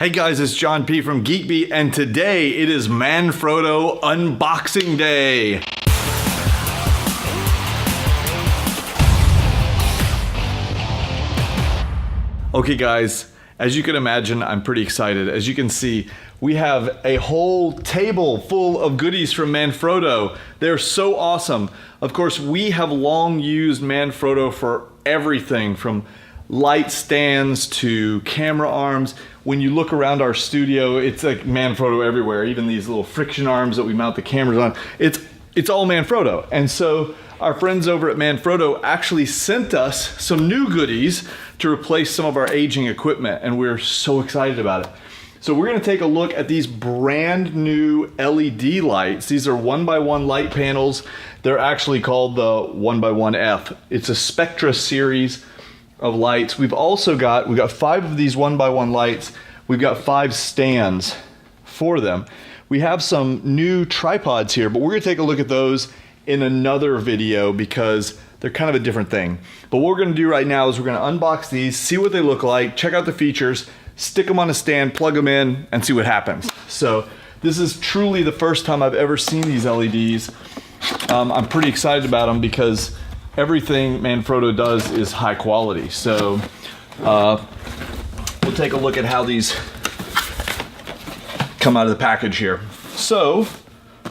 Hey guys, it's John P from Geek Beat, and today it is Manfrotto Unboxing Day. Okay guys, as you can imagine, I'm pretty excited. As you can see, we have a whole table full of goodies from Manfrotto. They're so awesome. Of course, we have long used Manfrotto for everything from light stands to camera arms. When you look around our studio, it's like Manfrotto everywhere. Even these little friction arms that we mount the cameras on, it's all Manfrotto. And so our friends over at Manfrotto actually sent us some new goodies to replace some of our aging equipment, and we're so excited about it. So we're gonna take a look at these brand new LED lights. These are 1x1 light panels. They're actually called the 1x1F. It's a Spectra series of lights. We've got 5 of these 1x1 lights. We've got 5 stands for them. We have some new tripods here, but we're gonna take a look at those in another video because they're kind of a different thing. But what we're gonna do right now is we're gonna unbox these, see what they look like, check out the features, stick them on a stand, plug them in, and see what happens. So this is truly the first time I've ever seen these LEDs. I'm pretty excited about them because everything Manfrotto does is high quality. So we'll take a look at how these come out of the package here. So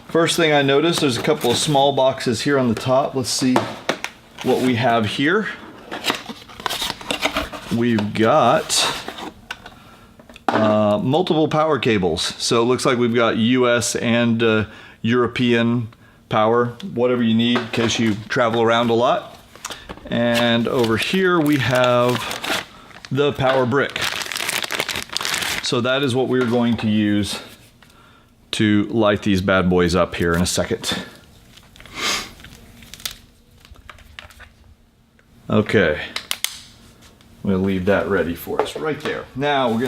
first thing I noticed, there's a couple of small boxes here on the top. Let's see what we have here. We've got multiple power cables. So it looks like we've got US and European power, whatever you need in case you travel around a lot. And over here we have the power brick. So that is what we're going to use to light these bad boys up here in a second. Okay, I'm gonna leave that ready for us right there. Now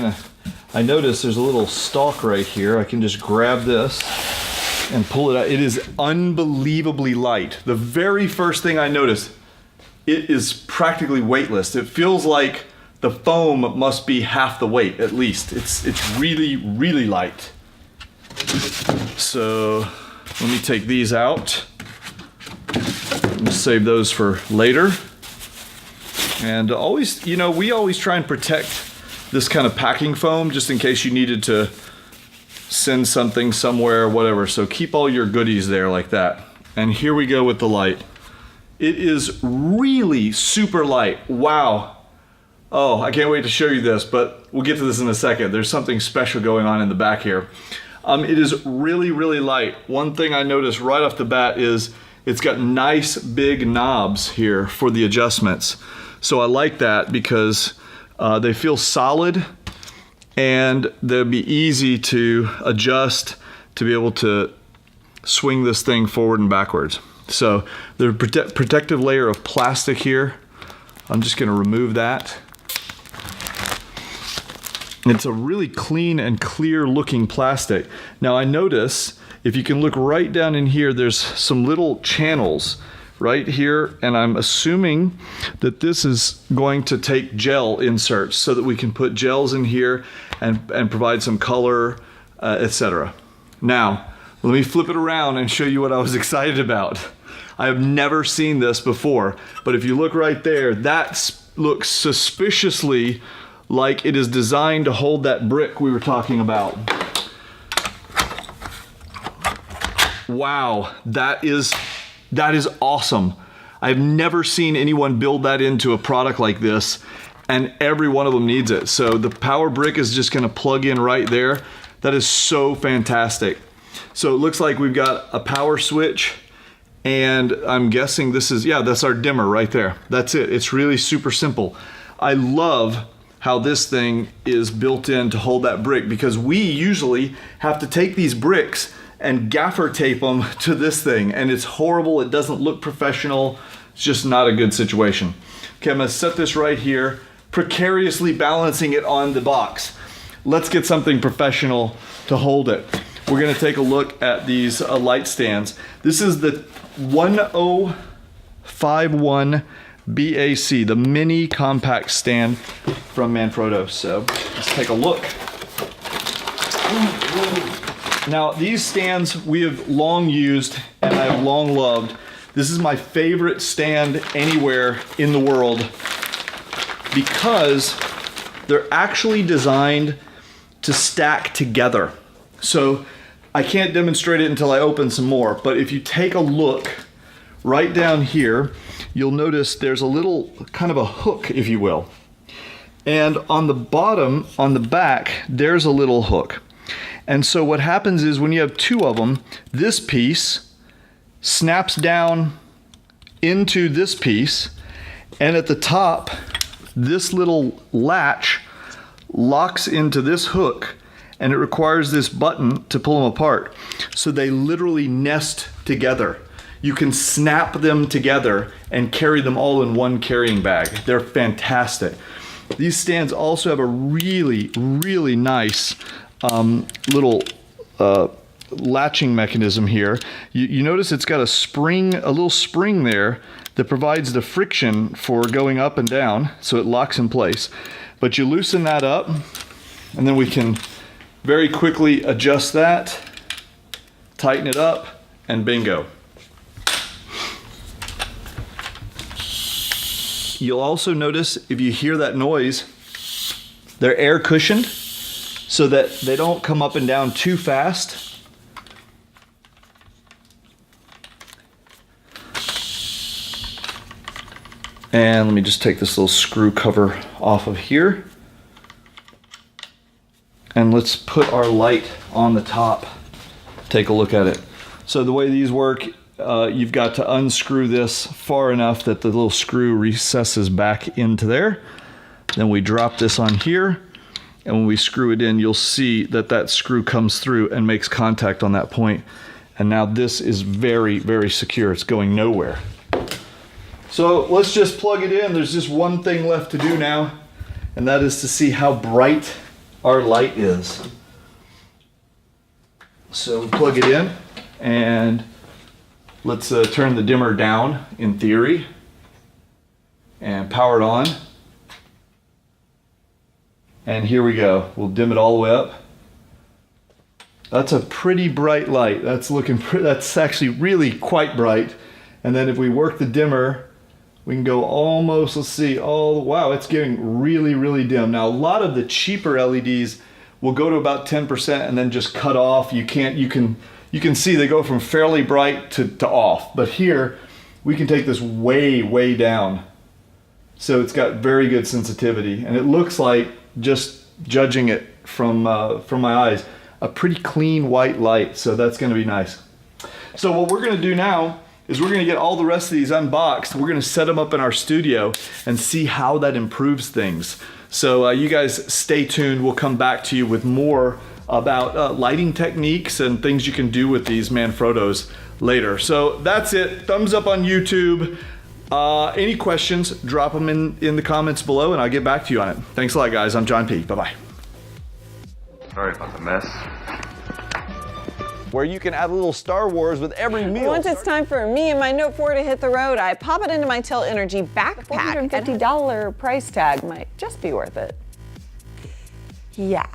I notice there's a little stalk right here. I can just grab this and pull it out. It is unbelievably light. The very first thing I noticed, it is practically weightless. It feels like the foam must be half the weight at least. It's really, really light. So let me take these out. We'll save those for later. And always, we always try and protect this kind of packing foam just in case you needed to send something somewhere, whatever. So keep all your goodies there like that. And here we go with the light. It is really super light. Wow. Oh, I can't wait to show you this, but we'll get to this in a second. There's something special going on in the back here. It is really, really light. One thing I noticed right off the bat is it's got nice big knobs here for the adjustments. So I like that because they feel solid and they'll be easy to adjust to be able to swing this thing forward and backwards. So there's a protective layer of plastic here. I'm just gonna remove that. It's a really clean and clear looking plastic. Now I notice, if you can look right down in here, there's some little channels right here, and I'm assuming that this is going to take gel inserts so that we can put gels in here and provide some color, etc. Now, let me flip it around and show you what I was excited about. I have never seen this before, but if you look right there, that looks suspiciously like it is designed to hold that brick we were talking about. Wow, that is awesome. I've never seen anyone build that into a product like this, and every one of them needs it. So the power brick is just gonna plug in right there. That is so fantastic. So it looks like we've got a power switch, and I'm guessing this is, yeah, that's our dimmer right there. That's it. It's really super simple. I love how this thing is built in to hold that brick, because we usually have to take these bricks and gaffer tape them to this thing, and it's horrible. It doesn't look professional. It's just not a good situation. Okay, I'm gonna set this right here, precariously balancing it on the box. Let's get something professional to hold it. We're gonna take a look at these light stands. This is the 1051 BAC, the mini compact stand from Manfrotto. So let's take a look. Now, these stands we have long used and I've long loved. This is my favorite stand anywhere in the world because they're actually designed to stack together. So I can't demonstrate it until I open some more, but if you take a look right down here, you'll notice there's a little kind of a hook, if you will. And on the bottom, on the back, there's a little hook. And so what happens is when you have two of them, this piece snaps down into this piece, and at the top, this little latch locks into this hook, and it requires this button to pull them apart. So they literally nest together. You can snap them together and carry them all in one carrying bag. They're fantastic. These stands also have a really, really nice little latching mechanism here. You notice it's got a spring, a little spring there that provides the friction for going up and down, so it locks in place. But you loosen that up, and then we can very quickly adjust that, tighten it up, and bingo. You'll also notice if you hear that noise, they're air cushioned so that they don't come up and down too fast. And let me just take this little screw cover off of here. And let's put our light on the top. Take a look at it. So the way these work, you've got to unscrew this far enough that the little screw recesses back into there. Then we drop this on here, and when we screw it in, you'll see that that screw comes through and makes contact on that point. And now this is very, very secure. It's going nowhere. So let's just plug it in. There's just one thing left to do now, and that is to see how bright our light is. So we plug it in, and let's turn the dimmer down in theory and power it on. And here we go. We'll dim it all the way up. That's a pretty bright light. That's that's actually really quite bright. And then if we work the dimmer, we can go almost, let's see, oh wow, it's getting really, really dim. Now a lot of the cheaper LEDs will go to about 10% and then just cut off. You can see they go from fairly bright to off. But here, we can take this way, way down. So it's got very good sensitivity. And it looks like, just judging it from my eyes, a pretty clean white light. So that's gonna be nice. So what we're gonna do now is we're gonna get all the rest of these unboxed. We're gonna set them up in our studio and see how that improves things. So you guys stay tuned. We'll come back to you with more about lighting techniques and things you can do with these Manfrottos later. So that's it. Thumbs up on YouTube. Any questions, drop them in the comments below and I'll get back to you on it. Thanks a lot, guys. I'm John P. Bye-bye. Sorry about the mess. Where you can add a little Star Wars with every meal. Once it's time for me and my Note 4 to hit the road, I pop it into my Tell Energy backpack. $450 price tag might just be worth it. Yeah.